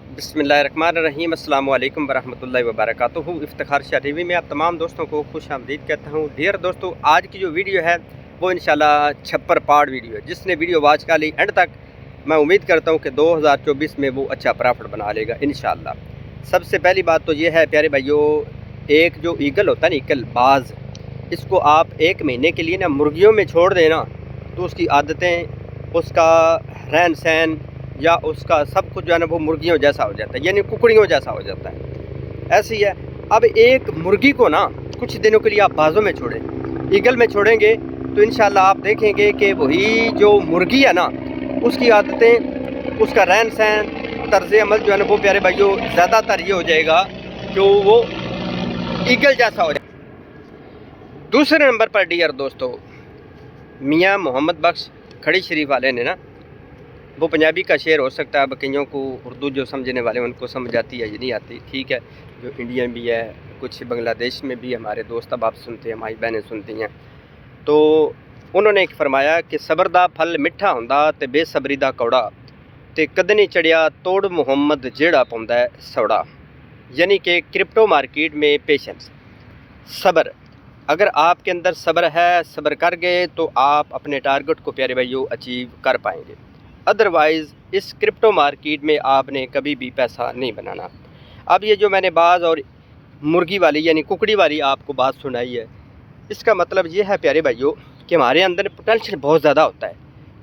बिस्मिल्लाहिर्रहमानिर्रहीम अस्सलाम वालेकुम वरहमतुल्लाहि वबरकातुहू। इफ्तिखार शाह टीवी में आप तमाम दोस्तों को खुश आमदीद कहता हूँ। डियर दोस्तों, आज की जो वीडियो है वो इंशाल्लाह छप्पर पार्ट वीडियो है। जिसने वीडियो वॉच कर ली एंड तक, मैं उम्मीद करता हूँ कि 2024 में वो अच्छा प्रॉफिट बना लेगा इंशाल्लाह। सबसे पहली बात तो ये है प्यारे भाइयों, एक जो ईगल होता है ना, ईगल बाज, इसको आप 1 महीने के लिए ना मुर्गियों में छोड़ देना तो उसकी आदतें, उसका रहन सहन या उसका सब कुछ जो है ना वो मुर्गियों जैसा हो जाता है, यानी कुकड़ियों जैसा हो जाता है। ऐसी है। अब एक मुर्गी को ना कुछ दिनों के लिए आप बाजों में छोड़ें, ईगल में छोड़ेंगे तो इंशाल्लाह आप देखेंगे कि वही जो मुर्गी है ना, उसकी आदतें, उसका रहन सहन, तर्ज अमल जो है ना वो प्यारे भाइयों ज़्यादातर ये हो जाएगा कि वो ईगल जैसा हो जाएगा। दूसरे नंबर पर डियर दोस्तों, मियाँ मोहम्मद बख्श खड़ी शरीफ वाले ने ना, वो पंजाबी का शेर हो सकता है, अब कईयों को उर्दू जो समझने वाले उनको समझ आती है या नहीं आती, ठीक है। जो इंडियन भी है, कुछ बांग्लादेश में भी हमारे दोस्त अब आप सुनते हैं, हमारी बहनें सुनती हैं। तो उन्होंने एक फरमाया कि सबर दा फल मिठा हुंदा ते बेसबरी दा कौड़ा, ते कद नहीं चढ़िया तोड़ मुहम्मद जेड़ा पाउंदा है सौड़ा। यानी कि क्रिप्टो मार्केट में पेशेंस, सब्र, अगर आपके अंदर सब्र है, सब्र कर गए तो आप अपने टारगेट को प्यारे भाइयों अचीव कर पाएंगे। अदरवाइज़ इस क्रिप्टो मार्केट में आपने कभी भी पैसा नहीं बनाना। अब ये जो मैंने बाज और मुर्गी वाली यानी कुकड़ी वाली आपको बात सुनाई है, इसका मतलब ये है प्यारे भाइयों कि हमारे अंदर पोटेंशियल बहुत ज़्यादा होता है।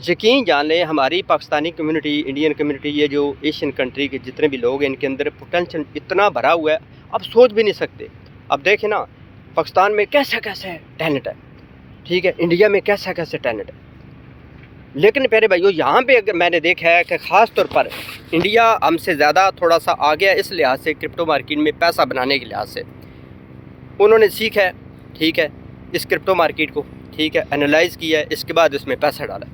यकीन जान लें, हमारी पाकिस्तानी कम्युनिटी, इंडियन कम्युनिटी, ये जो एशियन कंट्री के जितने भी लोग हैं, इनके अंदर पोटेंशियल इतना भरा हुआ है, आप सोच भी नहीं सकते। अब देखें ना, पाकिस्तान में कैसा कैसा टैलेंट है, ठीक है, इंडिया में कैसा कैसा टैलेंट है, लेकिन प्यारे भाइयों यहाँ पे अगर मैंने देखा है कि ख़ास तौर पर इंडिया हमसे ज़्यादा थोड़ा सा आगे है, इस लिहाज से क्रिप्टो मार्केट में पैसा बनाने के लिहाज से उन्होंने सीखा है, ठीक है, इस क्रिप्टो मार्केट को, ठीक है, एनालाइज़ किया है, इसके बाद इसमें पैसा डाला।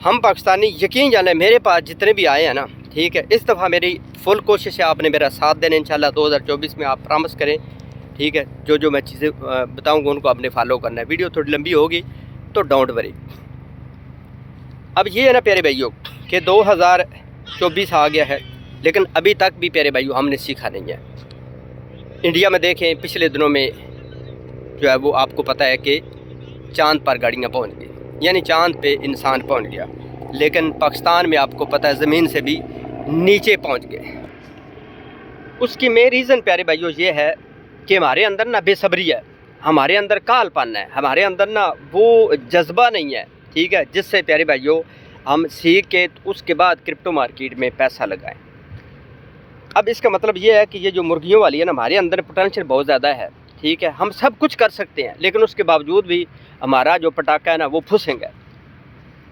हम पाकिस्तानी यकीन जाने मेरे पास जितने भी आए हैं ना, ठीक है, इस दफ़ा मेरी फुल कोशिश है आपने मेरा साथ देना इंशाल्लाह 2024 में, आप प्रॉमिस करें, ठीक है। जो मैं चीज़ें बताऊँगा उनको आपने फॉलो करना है। वीडियो थोड़ी लंबी होगी तो डोंट वरी। अब ये है ना प्यारे भाइयों कि 2024 आ गया है, लेकिन अभी तक भी प्यारे भाइयों हमने सीखा नहीं है। इंडिया में देखें, पिछले दिनों में जो है वो आपको पता है कि चांद पर गाड़ियाँ पहुंच गई, यानी चांद पे इंसान पहुंच गया, लेकिन पाकिस्तान में आपको पता है ज़मीन से भी नीचे पहुंच गए। उसकी मेन रीज़न प्यारे भाइयों ये है कि हमारे अंदर ना बेसब्री है, हमारे अंदर कालपन है, हमारे अंदर ना वो जज्बा नहीं है, ठीक है, जिससे प्यारे भाइयों हम सीख के उसके बाद क्रिप्टो मार्केट में पैसा लगाएं। अब इसका मतलब ये है कि ये जो मुर्गियों वाली है ना, हमारे अंदर पोटेंशियल बहुत ज़्यादा है, ठीक है, हम सब कुछ कर सकते हैं, लेकिन उसके बावजूद भी हमारा जो पटाखा है ना वो फुसेंगे।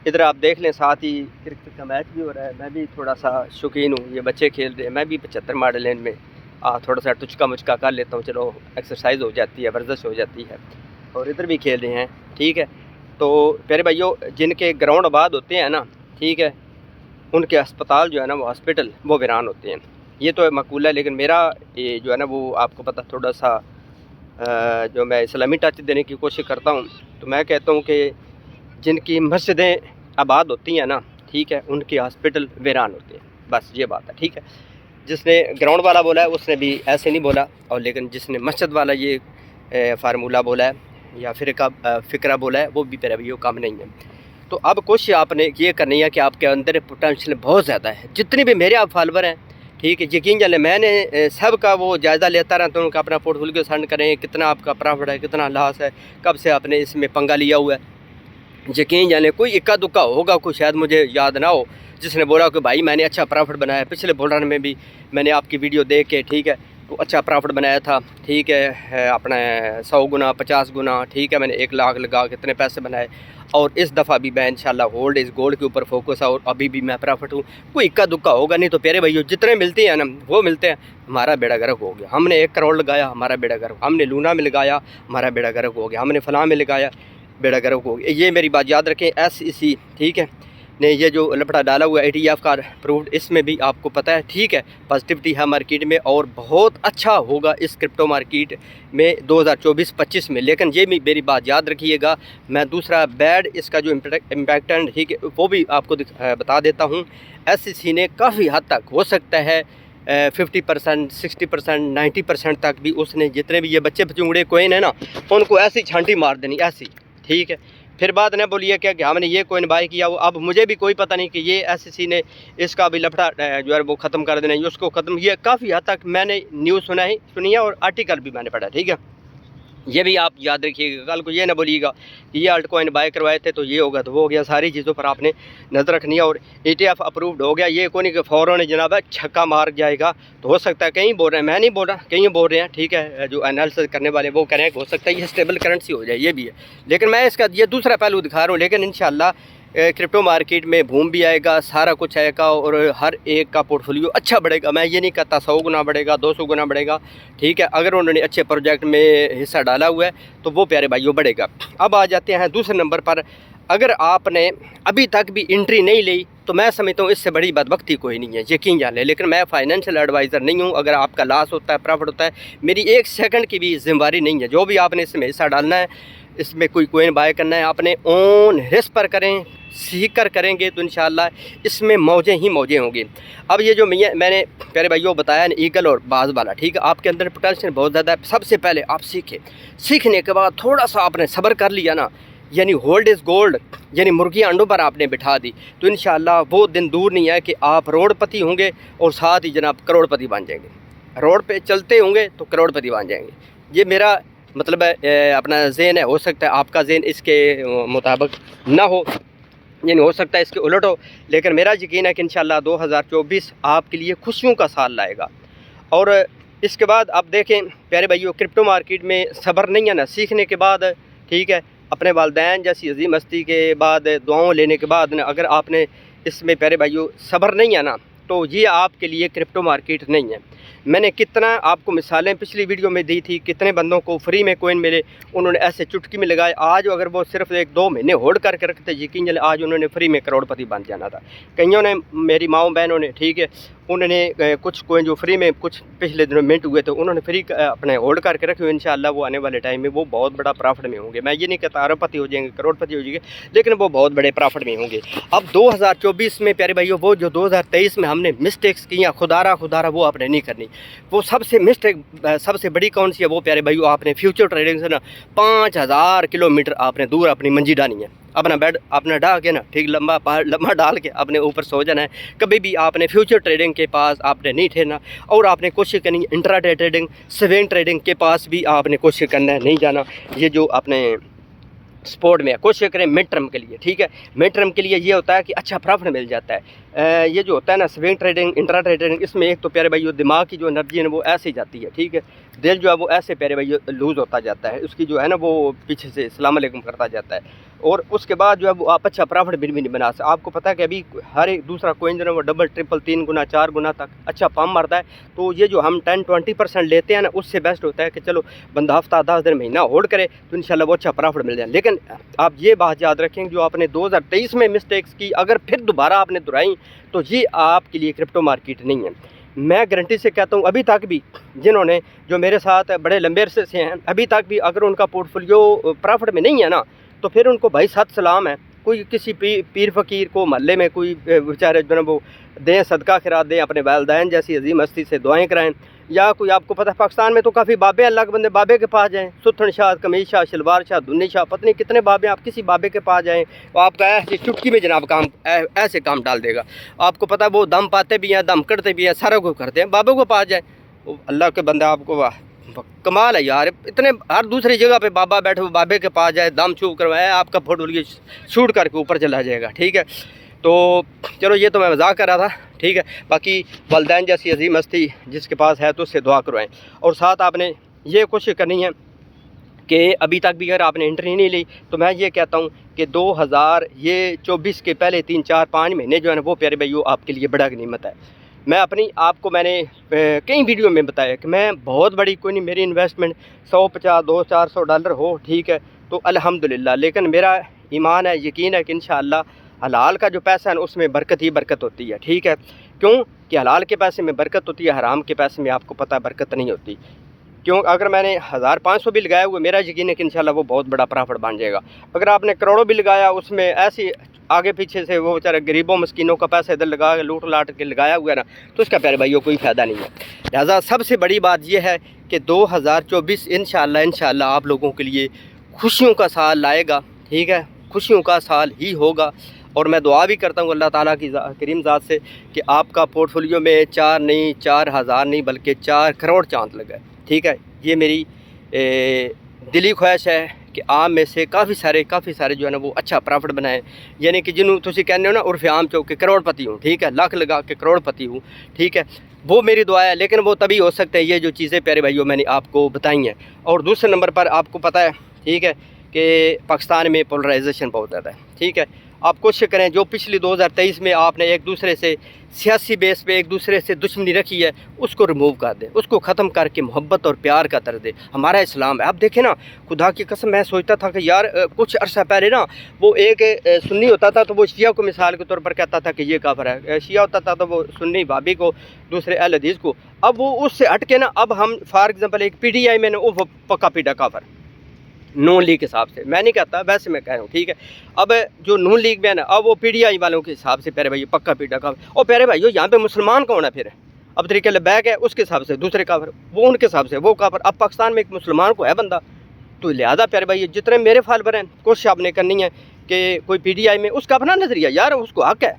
इधर आप देख लें, साथ ही क्रिकेट का मैच भी हो रहा है, मैं भी थोड़ा सा शौकीन हूँ, ये बच्चे खेल रहे हैं, मैं भी 75 मॉडल लेन में थोड़ा सा टुचका मुचका कर लेता हूँ, चलो एक्सरसाइज हो जाती है, वर्जिश हो जाती है। और इधर भी खेल रहे हैं, ठीक है। तो प्यारे भाइयों, जिनके ग्राउंड आबाद होते हैं ना, ठीक है, उनके अस्पताल जो है ना, वो हॉस्पिटल वो वीरान होते हैं, ये तो मकूल है। लेकिन मेरा ये जो है ना वो आपको पता, थोड़ा सा जो मैं इस्लामी टच देने की कोशिश करता हूँ, तो मैं कहता हूँ कि जिनकी मस्जिदें आबाद होती हैं ना, ठीक है, उनके हॉस्पिटल वीरान होते हैं, बस ये बात है, ठीक है। जिसने ग्राउंड वाला बोला है उसने भी ऐसे नहीं बोला, और लेकिन जिसने मस्जिद वाला ये फार्मूला बोला है या फ़िक्रा बोला है, वो भी मेरा भी काम नहीं है। तो अब कोशिश आपने ये करनी है कि आपके अंदर पोटेंशियल बहुत ज़्यादा है। जितने भी मेरे आप फॉलोवर हैं, ठीक है, यकीन जाने मैंने सब का वो जायज़ा लेता रहता हूँ कि अपना पोर्टफोलियो सेंड करें, कितना आपका प्रॉफिट है, कितना लॉस है, कब से आपने इसमें पंगा लिया हुआ है। यकीन जाने कोई इक्का दुक्का होगा, कोई शायद मुझे याद ना हो, जिसने बोला कि भाई मैंने अच्छा प्रॉफिट बनाया, पिछले बुल रन में भी मैंने आपकी वीडियो देख के, ठीक है, तो अच्छा प्रॉफिट बनाया था, ठीक है, अपना 100 गुना 50 गुना, ठीक है, मैंने 1 लाख लगा कितने पैसे बनाए। और इस दफ़ा भी मैं इंशाल्लाह होल्ड इस गोल्ड के ऊपर फोकस है, और अभी भी मैं प्रॉफिट हूँ। कोई इक्का दुक्का होगा नहीं। तो प्यारे भाइयों, जितने मिलते हैं ना वो मिलते हैं, हमारा बेड़ा गर्क हो गया। हमने 1 करोड़ लगाया, हमारा बेड़ा गर्क, हमने लूना में लगाया, हमारा बेड़ा गर्क हो गया, हमने फलां में लगाया, बेड़ा गर्क हो गया। ये मेरी बात याद रखें। SEC, ठीक है, ने ये जो लपड़ा डाला हुआ ETF का अप्रूव्ड, इसमें भी आपको पता है, ठीक है, पॉजिटिविटी है मार्केट में, और बहुत अच्छा होगा इस क्रिप्टो मार्केट में 2024-25 में। लेकिन ये भी मेरी बात याद रखिएगा, मैं दूसरा बैड इसका जो इम्पैक्ट है, ठीक है, वो भी आपको बता देता हूँ। SEC ने काफ़ी हद तक हो सकता है 50%, 60%, 90% तक भी उसने जितने भी ये बच्चे बचूंगड़े कोइन है ना, उनको ऐसी छांटी मार देनी ऐसी, ठीक है। फिर बाद ने बोलिए क्या कि हमने ये कोइन बाय किया, वो अब मुझे भी कोई पता नहीं कि ये SEC ने इसका भी लफड़ा जो है वो ख़त्म कर देना, उसको ख़त्म, ये काफ़ी हद तक मैंने न्यूज़ सुनी है और आर्टिकल भी मैंने पढ़ा, ठीक है। ये भी आप याद रखिएगा, कल को ये ना बोलिएगा कि ये अल्ट कॉइन बाय करवाए थे तो ये होगा तो वो हो गया, सारी चीज़ों पर आपने नज़र रखनी है। और ETF अप्रूव्ड हो गया, ये कोई नहीं कि फ़ौरन जनाब है छक्का मार जाएगा, तो हो सकता है कहीं बोल रहे हैं, मैं नहीं बोल रहा, कहीं बोल रहे हैं, ठीक है, जो एनालिसिस करने वाले वो कह रहे हैं कि हो सकता है ये स्टेबल करेंसी हो जाए, ये भी है। लेकिन मैं इसका ये दूसरा पहलू दिखा रहा हूँ, लेकिन इंशाल्लाह क्रिप्टो मार्केट में बूम भी आएगा, सारा कुछ आएगा और हर एक का पोर्टफोलियो अच्छा बढ़ेगा। मैं ये नहीं कहता 100 गुना बढ़ेगा, 200 गुना बढ़ेगा, ठीक है। अगर उन्होंने अच्छे प्रोजेक्ट में हिस्सा डाला हुआ है तो वो प्यारे भाइयों बढ़ेगा। अब आ जाते हैं दूसरे नंबर पर, अगर आपने अभी तक भी एंट्री नहीं ली तो मैं समझता हूँ इससे बड़ी बदबख्ती कोई नहीं है, यकीन जान लें। लेकिन मैं फाइनेंशियल एडवाइज़र नहीं हूँ, अगर आपका लॉस होता है, प्रॉफिट होता है, मेरी 1 सेकंड की भी जिम्मेदारी नहीं है। जो भी आपने इसमें हिस्सा डालना है, इसमें कोई कोइन बाय करना है, अपने ओन रिस्क पर करें, सीख कर करेंगे तो इंशाल्लाह इसमें मौजें ही मौजें होंगी। अब ये जो मैंने प्यारे भाइयों बताया ना, ईगल और बाज वाला, ठीक है, आपके अंदर पोटेंशियल बहुत ज़्यादा है। सबसे पहले आप सीखें, सीखने के बाद थोड़ा सा आपने सब्र कर लिया ना, यानी होल्ड इज़ गोल्ड, यानी मुर्गी अंडों पर आपने बिठा दी, तो इंशाल्लाह वो दिन दूर नहीं है कि आप करोड़पति होंगे और साथ ही जनाब करोड़पति बन जाएंगे। रोड पे चलते होंगे तो करोड़पति बन जाएंगे। ये मेरा मतलब है, अपना ज़हन है। हो सकता है आपका ज़हन इसके मुताबिक ना हो, यानी हो सकता है इसके उलट हो, लेकिन मेरा यकीन है कि इंशाल्लाह 2024 आपके लिए खुशियों का साल लाएगा। और इसके बाद आप देखें प्यारे भाइयों, क्रिप्टो मार्केट में सब्र नहीं है ना, सीखने के बाद, ठीक है, अपने वालिदैन जैसी अजीम हस्ती के बाद, दुआओं लेने के बाद ना, अगर आपने इसमें प्यारे भाइयों सब्र नहीं है ना, तो ये आपके लिए क्रिप्टो मार्केट नहीं है। मैंने कितना आपको मिसालें पिछली वीडियो में दी थी, कितने बंदों को फ्री में कोइन मिले, उन्होंने ऐसे चुटकी में लगाए। आज अगर वो सिर्फ 1-2 महीने होल्ड करके रखते, यकीन चले आज उन्होंने फ्री में करोड़पति बन जाना था। कईयों ने, मेरी माओ बहनों ने, ठीक है, उन्होंने कुछ कोइन जो फ्री में कुछ पिछले दिनों मिंट हुए थे, उन्होंने फ्री अपने होल्ड करके रखे हुए। इंशाल्लाह वो आने वाले टाइम में वो बहुत बड़ा प्रॉफिट में होंगे। मैं ये नहीं कहता अरबपति हो जाएंगे, करोड़पति हो जाएंगे, लेकिन वो बहुत बड़े प्रॉफिट में होंगे। अब 2024 में प्यारे भाइयों, वो जो 2023 में हमने मिस्टेक्स की हैं, खुदारा वो आपने नहीं करनी। वो सबसे मिस्टेक सबसे बड़ी कौन सी है, वो प्यारे भाइयों आपने फ्यूचर ट्रेडिंग से ना 5000 किलोमीटर आपने दूर अपनी मंजी डालनी है। अपना बेड अपना डाल के ना, ठीक, लंबा डाल के अपने ऊपर सो जाना है। कभी भी आपने फ्यूचर ट्रेडिंग के पास आपने नहीं ठहरना, और आपने कोशिश करनी इंट्राडे ट्रेडिंग, स्विंग ट्रेडिंग के पास भी आपने कोशिश करना है, नहीं जाना। ये जो आपने स्पोर्ट में कोशिश करें मिड टर्म के लिए, ठीक है। मिड टर्म के लिए ये होता है कि अच्छा प्रॉफिट मिल जाता है। ये जो होता है ना स्विंग ट्रेडिंग, इंट्रा ट्रेडिंग, इसमें एक तो प्यारे भाइयों दिमाग की जो एनर्जी है ना वो ऐसे ही जाती है, ठीक है। दिल जो है वो ऐसे प्यारे भाइयों लूज़ होता जाता है, उसकी जो है ना वो पीछे से अस्सलाम वालेकुम करता जाता है। और उसके बाद जो है वो आप अच्छा प्रॉफिट भी नहीं बना सकते। आपको पता है कि अभी हर एक दूसरा कोइन जो है वो डबल ट्रिपल 3 गुना 4 गुना तक अच्छा पम्प मारता है। तो ये जो हम 10-20% लेते हैं ना, उससे बेस्ट होता है कि चलो बंदा हफ्ता 10 दिन महीना होल्ड करे तो इंशाल्लाह वो अच्छा प्रॉफिट मिल जाए। लेकिन आप ये बात याद रखें, जो आपने 2023 में मिस्टेक्स की अगर फिर दोबारा आपने दोहराई तो ये आपके लिए क्रिप्टो मार्केट नहीं है। मैं गारंटी से कहता हूँ, अभी तक भी जिन्होंने जो मेरे साथ बड़े लंबे अरसे से हैं, अभी तक भी अगर उनका पोर्टफोलियो प्रॉफिट में नहीं है ना, तो फिर उनको भाई सत सलाम है। कोई किसी पीर फ़कीर को महल्ले में कोई बेचारे जो है वो दें, सदका खिरा दें, अपने वालिदैन जैसी अजीम हस्ती से दुआएं कराएं। या कोई आपको पता है पाकिस्तान में तो काफ़ी बाबे, अल्लाह के बंदे बाबे के पास जाएँ, सुथन शाह, कमीज शाह, शलवार शाह, धुन्नी शाह, पता नहीं कितने बाबे, आप किसी बाबे के पास जाएँ तो आपका ऐसे चुटकी में जनाब काम ऐसे काम डाल देगा। आपको पता है वो दम पाते भी हैं, दम कटते भी हैं, सारा कुछ करते हैं। बाबे को पास जाए, वो अल्लाह के बंदा, आपको वाह कमाल है यार, इतने हर दूसरी जगह पे बाबा बैठे, वो बाबे के पास जाए, दम छू करवाए, आपका फोटो लिए शूट करके ऊपर चला जाएगा, ठीक है। तो चलो ये तो मैं मजाक कर रहा था, ठीक है। बाकी वालिदैन जैसी अजीम हस्ती जिसके पास है तो उससे दुआ करवाएं। और साथ आपने ये कोशिश करनी है कि अभी तक भी अगर आपने एंट्री नहीं ली तो मैं ये कहता हूँ कि 2024 के पहले 3-4-5 महीने जो है ना वो प्यारे भाइयों आपके लिए बड़ा गनीमत है। मैं अपनी आपको मैंने कई वीडियो में बताया कि मैं बहुत बड़ी कोई नहीं, मेरी इन्वेस्टमेंट 150, 200, 400 डॉलर हो, ठीक है, तो अल्हम्दुलिल्लाह। लेकिन मेरा ईमान है, यकीन है कि इंशाअल्लाह हलाल का जो पैसा है ना उसमें बरकत ही बरकत होती है, ठीक है। क्यों कि हलाल के पैसे में बरकत होती है, हराम के पैसे में आपको पता है बरकत नहीं होती। क्यों, अगर मैंने 1500 भी लगाया हुआ, मेरा यकीन है कि इंशाल्लाह वो बहुत बड़ा प्रॉफिट बन जाएगा। अगर आपने करोड़ों भी लगाया, उसमें ऐसी आगे पीछे से वो बेचारे गरीबों मस्किनों का पैसा इधर लगा के लूट लाट के लगाया हुआ है ना, तो उसका प्यारे भाइयों कोई फ़ायदा नहीं है। लिहाजा सबसे बड़ी बात यह है कि 2024 इंशाअल्लाह आप लोगों के लिए खुशियों का साल लाएगा, ठीक है, खुशियों का साल ही होगा। और मैं दुआ भी करता हूँ अल्लाह ताला की करीम ज़ात से कि आपका पोर्टफोलियो में 4 नहीं 4,000 नहीं बल्कि 4 करोड़ चांद लगे, ठीक है। ये मेरी दिली ख्वाहिश है कि आप में से काफ़ी सारे जो है ना वो अच्छा प्रॉफिट बनाएं, यानी कि जिन्होंने तुसी कहने हो ना उर्फ आम चौक के करोड़पति हूँ, ठीक है, लाख लगा के करोड़पति हूँ, ठीक है, वो मेरी दुआ है। लेकिन वो तभी हो सकते हैं ये जो चीज़ें प्यारे भाइयों मैंने आपको बताई हैं। और दूसरे नंबर पर आपको पता है, ठीक है, कि पाकिस्तान में पोलराइजेशन बहुत ज़्यादा है, ठीक है। आप कोशिश करें जो पिछली 2023 में आपने एक दूसरे से सियासी बेस पे एक दूसरे से दुश्मनी रखी है उसको रिमूव कर दें, उसको ख़त्म करके मोहब्बत और प्यार का तर्ज दें। हमारा इस्लाम है। आप देखें ना, खुदा की कसम मैं सोचता था कि यार कुछ अरसा पहले ना वो एक सुन्नी होता था तो वो शिया को मिसाल के तौर पर कहता था कि ये काफिर है, शिया होता था तो वो सुन्नी भाभी को, दूसरे अहल हदीस को। अब वो उससे हट के ना अब हम फॉर एग्जाम्पल एक PTI में ना वो पक्का पीटा काफिर नून लीग के हिसाब से, मैं नहीं कहता वैसे मैं कह रहा हूँ, ठीक है। अब जो नून लीग में है ना अब वो PTI वालों के हिसाब से प्यारे भाई पक्का पीटा काफिर। और प्यारे भाई यहाँ पे मुसलमान कौन है फिर? अब तरीके लबैक है उसके हिसाब से दूसरे काफिर, वो उनके हिसाब से वो काफिर। अब पाकिस्तान में एक मुसलमान को है बंदा, तो लिहाजा प्यारे भाई जितने मेरे फॉलोअर हैं कोशिश आपने करनी है कि कोई PTI में उसका अपना नज़रिया, यार उसको हक है,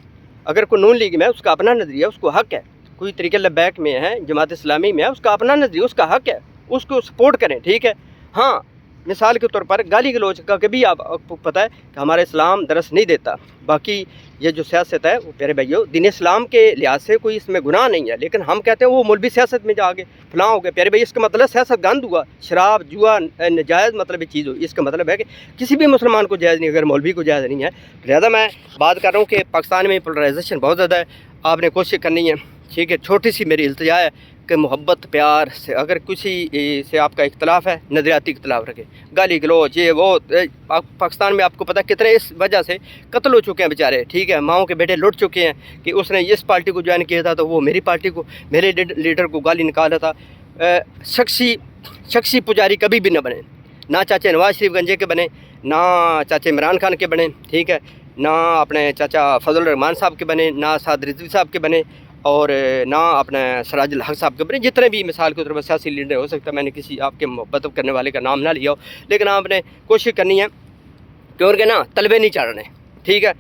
अगर कोई नून लीग में है उसका अपना नज़रिया, उसको हक है, कोई तरीके लबैक में है जमात इस्लामी में है उसका अपना नज़रिया, उसका हक है, उसको सपोर्ट करें, ठीक है। हाँ, मिसाल के तौर पर गाली गलौज का कभी आपको पता है कि हमारा इस्लाम दरस नहीं देता। बाकी ये जो सियासत है वो प्यारे भाइयों दीन इस्लाम के लिहाज से कोई इसमें गुनाह नहीं है, लेकिन हम कहते हैं वो मौलवी सियासत में जाके फलां हो गया। प्यारे भाई इसका मतलब सियासत गंद हुआ, शराब जुआ नजायज़ मतलब चीज़ हुई। इसका मतलब है कि किसी भी मुसलमान को जायज़ नहीं, अगर मौलवी को जायज़ नहीं है। ज़्यादा मैं बात कर रहा हूँ कि पाकिस्तान में पोलराइजेशन बहुत ज़्यादा है, आपने कोशिश करनी है, ठीक है। छोटी सी मेरी इल्तिजा है कि मोहब्बत प्यार से, अगर किसी से आपका इख्तलाफ है नज़रियाती इख्तलाफ रखें, गाली गलौज ये वो। पाकिस्तान में आपको पता है कितने इस वजह से कत्ल हो चुके हैं बेचारे, ठीक है, माओं के बेटे लुट चुके हैं कि उसने इस पार्टी को ज्वाइन किया था तो वो मेरी पार्टी को, मेरे लीडर को गाली निकाला था। शख्सी पुजारी कभी भी न बने, ना चाचे नवाज शरीफ गंजे के बने, ना चाचे इमरान खान के बने, ठीक है, ना अपने चाचा फजल रहमान साहब के बने, ना साद रिजवी साहब के बने, और ना अपने सराजुल हक साहब के बने। जितने भी मिसाल के तौर पर सियासी लीडर हो सकता है, मैंने किसी आपके मोहब्बत करने वाले का नाम ना लिया हो, लेकिन आपने कोशिश करनी है क्योंकि ना तलबे नहीं चढ़ने, ठीक है।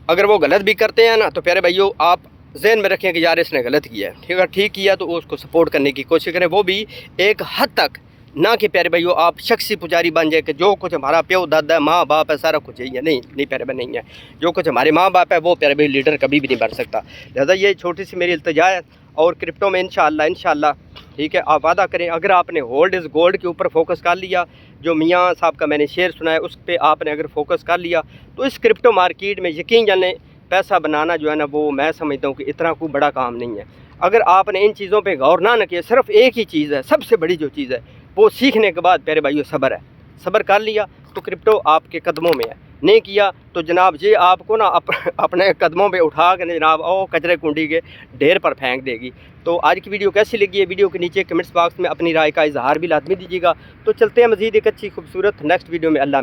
अगर वो गलत भी करते हैं ना तो प्यारे भाइयों आप जहन में रखें कि यार इसने गलत किया है, ठीक है, ठीक किया तो उसको सपोर्ट करने की कोशिश करें, वो भी एक हद तक, ना कि प्यारे भाइयों आप शख्सी पुजारी बन जाए कि जो कुछ हमारा प्यो दादा माँ बाप है सारा कुछ यही है। नहीं प्यारे भाई नहीं है, जो कुछ हमारे माँ बाप है वो प्यारे भाई लीडर कभी भी नहीं बन सकता। लिहाजा ये छोटी सी मेरी इल्तिजा है। और क्रिप्टो में इंशाअल्लाह ठीक है आप वादा करें, अगर आपने होल्ड इज़ गोल्ड के ऊपर फोकस कर लिया, जो मियाँ साहब का मैंने शेयर सुना है उस पर आपने अगर फोकस कर लिया तो इस क्रिप्टो मार्केट में यकीन जाने पैसा बनाना जो है ना वो मैं समझता हूँ कि इतना कोई बड़ा काम नहीं है। अगर आपने इन चीज़ों पे गौर ना किया, सिर्फ एक ही चीज़ है, सबसे बड़ी जो चीज़ है वो सीखने के बाद प्यारे भाइयों सब्र है। सब्र कर लिया तो क्रिप्टो आपके कदमों में है, नहीं किया तो जनाब ये आपको ना अपने कदमों पे उठा कर जनाब कचरे कुंडी के ढेर पर फेंक देगी। तो आज की वीडियो कैसी लगी है, वीडियो के नीचे कमेंट्स बॉक्स में अपनी राय का इजहार भी लाजमी दीजिएगा। तो चलते हैं मज़ीद एक अच्छी खूबसूरत नेक्स्ट वीडियो में। अल्लाह